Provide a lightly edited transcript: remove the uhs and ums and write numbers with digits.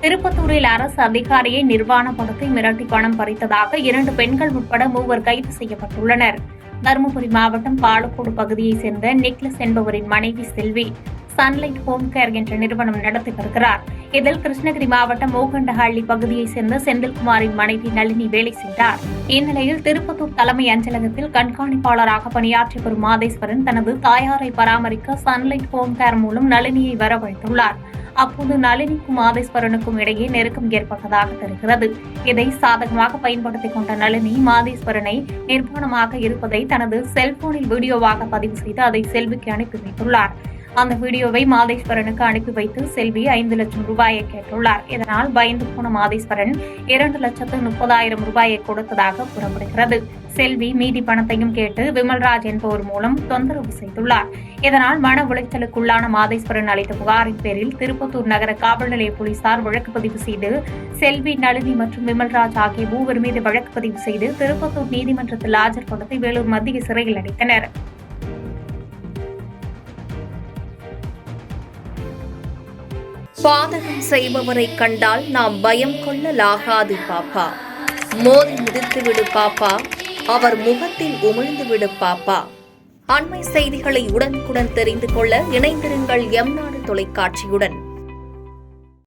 திருப்பத்தூரில் அரசு அதிகாரியை நிர்வாணப்படுத்தி மிரட்டி பணம் பறித்ததாக 2 பெண்கள் உட்பட 3 கைது செய்யப்பட்டுள்ளனர். தருமபுரி மாவட்டம் பாலக்கோடு பகுதியைச் சேர்ந்த நிக்லஸ் என்பவரின் மனைவி செல்வி சன்லைட் ஹோம் கேர் என்ற நிறுவனம் நடத்தி வருகிறார். இதில் கிருஷ்ணகிரி மாவட்டம் மூகண்டஹள்ளி பகுதியைச் சேர்ந்த செந்தில்குமாரின் மனைவி நளினி வேலை செய்தார். இந்நிலையில் திருப்பத்தூர் தலைமை அஞ்சலகத்தில் கண்காணிப்பாளராக பணியாற்றி வரும் மாதேஸ்வரன் தனது தாயாரை பராமரிக்க சன்லைட் ஹோம் கேர் மூலம் நளினியை வரவழைத்துள்ளார். அப்போது நளினிக்கும் மாதேஸ்வரனுக்கும் இடையே நெருக்கம் ஏற்பட்டதாக தெரிகிறது. இதை சாதகமாக பயன்படுத்திக் கொண்ட நளினி மாதேஸ்வரனை நிர்வாணமாக இருப்பதை தனது செல்போனில் வீடியோவாக பதிவு செய்து அதை செல்விக்கு அனுப்பி வைத்துள்ளார். அந்த வீடியோவை மாதேஸ்வரனுக்கு அனுப்பி வைத்து செல்வி 5 லட்சம் ரூபாயை கேட்டுள்ளார். இதனால் பயந்து போன மாதேஸ்வரன் 2,30,000 ரூபாயை கொடுத்ததாக கூறப்படுகிறது. செல்வி மீதி பணத்தையும் கேட்டு விமல்ராஜ் என்பவர் மூலம் தொந்தரவு செய்துள்ளார். இதனால் மன உளைச்சலுக்குள்ளான மாதேஸ்வரன் அளித்த புகாரின் பேரில் திருப்பத்தூர் நகர காவல் நிலைய போலீசார் வழக்கு பதிவு செய்து செல்வி, நளினி மற்றும் விமல்ராஜ் ஆகிய 3 மீது வழக்கு பதிவு செய்து திருப்பத்தூர் நீதிமன்றத்தில் ஆஜர்படுத்தி வேலூர் மத்திய சிறையில் அடைத்தனர். பாதகம் செய்பவரை கண்டால் நாம் பயம் கொள்ளலாகாது பாப்பா. மோதி மிதித்துவிடு பாப்பா, அவர் முகத்தில் உமிழ்ந்துவிடு பாப்பா. அண்மை செய்திகளை உடனுக்குடன் தெரிந்து கொள்ள இணைந்திருங்கள் எம் நாடு தொலைக்காட்சியுடன்.